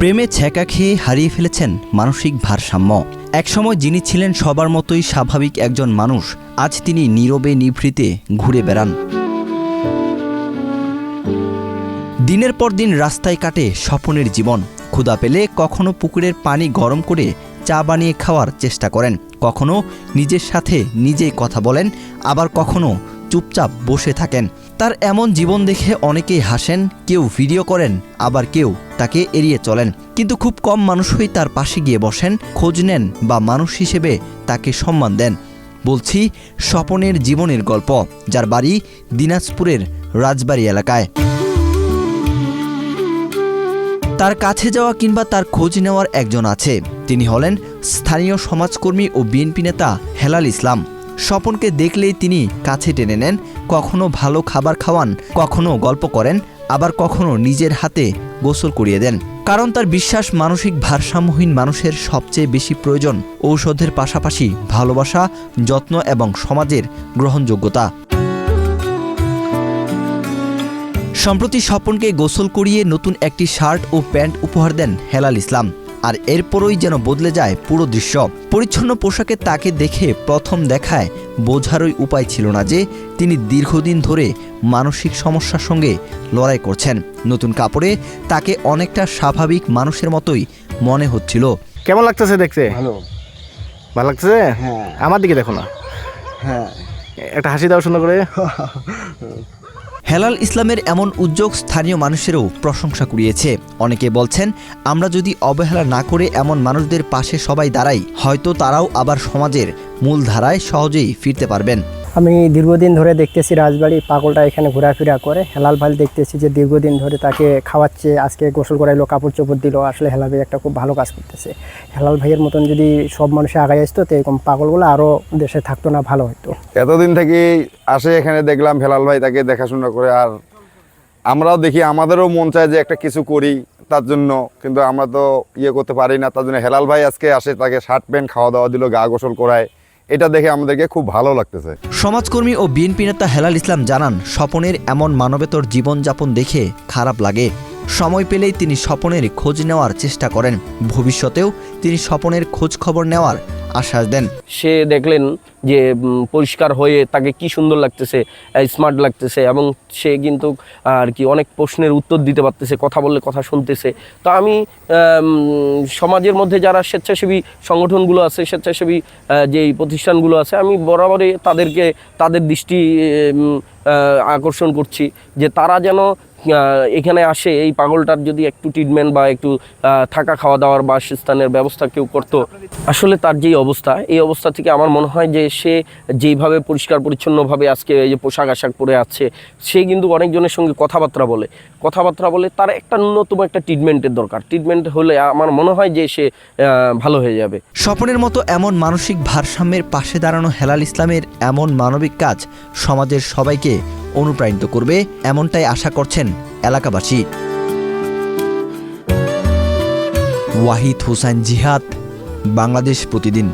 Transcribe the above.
প্রেমে ছ্যাঁকা খেয়ে হারিয়ে ফেলেছেন মানসিক ভারসাম্য। একসময় যিনি ছিলেন সবার মতোই স্বাভাবিক একজন মানুষ, আজ তিনি নীরবে নিভৃতে ঘুরে বেড়ান। দিনের পর দিন রাস্তায় কাটে স্বপনের জীবন। ক্ষুধা পেলে কখনো পুকুরের পানি গরম করে চা বানিয়ে খাওয়ার চেষ্টা করেন, কখনো নিজের সাথে নিজেই কথা বলেন, আবার কখনো চুপচাপ বসে থাকেন। তার এমন জীবন দেখে অনেকেই হাসেন, কেউ ভিডিও করেন, আবার কেউ তাকে এড়িয়ে চলেন। কিন্তু খুব কম মানুষই তার পাশে গিয়ে বসেন, খোঁজ নেন বা মানুষ হিসেবে তাকে সম্মান দেন। বলছি স্বপনের জীবনের গল্প, যার বাড়ি দিনাজপুরের রাজবাড়ী এলাকায়। তার কাছে যাওয়া কিংবা তার খোঁজ নেওয়ার একজন আছে, তিনি হলেন স্থানীয় সমাজকর্মী ও বিএনপি নেতা হেলাল ইসলাম। স্বপনকে দেখলেই তিনি কাছে টেনে নেন, কখনো ভালো খাবার খাওয়ান, কখনো গল্প করেন, আবার কখনো নিজের হাতে গোসল করিয়ে দেন। কারণ তার বিশ্বাস, মানসিক ভারসাম্যহীন মানুষের সবচেয়ে বেশি প্রয়োজন ঔষধের পাশাপাশি ভালোবাসা, যত্ন এবং সমাজের গ্রহণযোগ্যতা। সম্প্রতি স্বপনকে গোসল করিয়ে নতুন একটি শার্ট ও প্যান্ট উপহার দেন হেলাল ইসলাম। আর এরপরই যেন বদলে যায় পুরো দৃশ্য। পরিচ্ছন্ন পোশাকে তাকে দেখে প্রথম দেখায় বোঝারই উপায় ছিল না যে তিনি দীর্ঘদিন ধরে মানসিক সমস্যার সঙ্গে লড়াই করছেন। নতুন কাপড়ে তাকে অনেকটা স্বাভাবিক মানুষের মতোই মনে হচ্ছিল। কেমন লাগতেছে দেখতে? ভালো। ভালো লাগতেছে? হ্যাঁ। আমার দিকে দেখো না, হ্যাঁ, একটা হাসি দাও সুন্দর করে। হেলাল ইসলামের এমন উদ্যোগ স্থানীয় মানুষেরও প্রশংসা কুড়িয়েছে। অনেকে বলছেন, আমরা যদি অবহেলা না করে এমন মানুষদের পাশে সবাই দাঁড়াই, হয়তো তারাও আবার সমাজের মূল ধারায় সহজেই ফিরতে পারবেন। আমি দীর্ঘদিন ধরে দেখতেছি রাজবাড়ি পাগলটা এখানে ঘোরাফেরা করে। হেলাল ভাই দেখতেছি যে দীর্ঘদিন ধরে তাকে খাওয়াচ্ছে, আজকে গোসল করাইলো, কাপড় চোপড় দিল। আসলে হেলাল ভাই একটা খুব ভালো কাজ করতেছে। হেলাল ভাইয়ের মতন যদি সব মানুষে আগায় আসতো, তো এরকম পাগলগুলো আরও দেশে থাকতো না, ভালো হতো। এতদিন থেকে আসে এখানে, দেখলাম হেলাল ভাই তাকে দেখাশোনা করে। আর আমরাও দেখি, আমাদেরও মন চায় যে একটা কিছু করি তার জন্য, কিন্তু আমরা তো করতে পারি না। তার জন্য হেলাল ভাই আজকে আসে, তাকে শার্ট প্যান্ট খাওয়া দাওয়া দিল, গা গোসল করায়। এটা দেখে আমাদেরকে খুব ভালো লাগতেছে। সমাজকর্মী ও বিএনপি নেতা হেলাল ইসলাম জানান, স্বপনের এমন মানবেতর জীবনযাপন দেখে খারাপ লাগে। সময় পেলেই তিনি স্বপনের খোঁজ নেওয়ার চেষ্টা করেন। ভবিষ্যতেও তিনি স্বপনের খোঁজ খবর নেওয়ার আশ্বাস দেন। সে দেখলেন যে পরিষ্কার হয়ে তাকে কি সুন্দর লাগতেছে, স্মার্ট লাগতেছে, এবং সে কিন্তু আর কি অনেক প্রশ্নের উত্তর দিতে পারতেছে, কথা বললে কথা শুনতেছে। তো আমি সমাজের মধ্যে যারা স্বেচ্ছাসেবী সংগঠনগুলো আছে, স্বেচ্ছাসেবী যেই প্রতিষ্ঠানগুলো আছে, আমি বরাবরই তাদের দৃষ্টি আকর্ষণ করছি যে তারা যেন এখানে আসে, এই পাগলটার যদি একটু ট্রিটমেন্ট বা একটু থাকা খাওয়া দাওয়ার বাসস্থানের ব্যবস্থা কেউ করতো। আসলে তার যেই অবস্থা, এই অবস্থা থেকে আমার মনে হয় যে সে যেইভাবে পরিষ্কার পরিচ্ছন্নভাবে আজকে এই যে পোশাক আশাক পরে আছে, সে কিন্তু অনেকজনের সঙ্গে কথাবার্তা বলে। তার একটা ন্যূনতম একটা ট্রিটমেন্টের দরকার। ট্রিটমেন্ট হলে আমার মনে হয় যে সে ভালো হয়ে যাবে। স্বপনের মতো এমন মানসিক ভারসাম্যের পাশে দাঁড়ানো হেলাল ইসলামের এমন মানবিক কাজ সমাজের সবাইকে অনুপ্রাণিত করবে, এমনটাই আশা করছেন এলাকাবাসী। ওয়াহিদ হোসেন জিহাদ, বাংলাদেশ প্রতিদিন।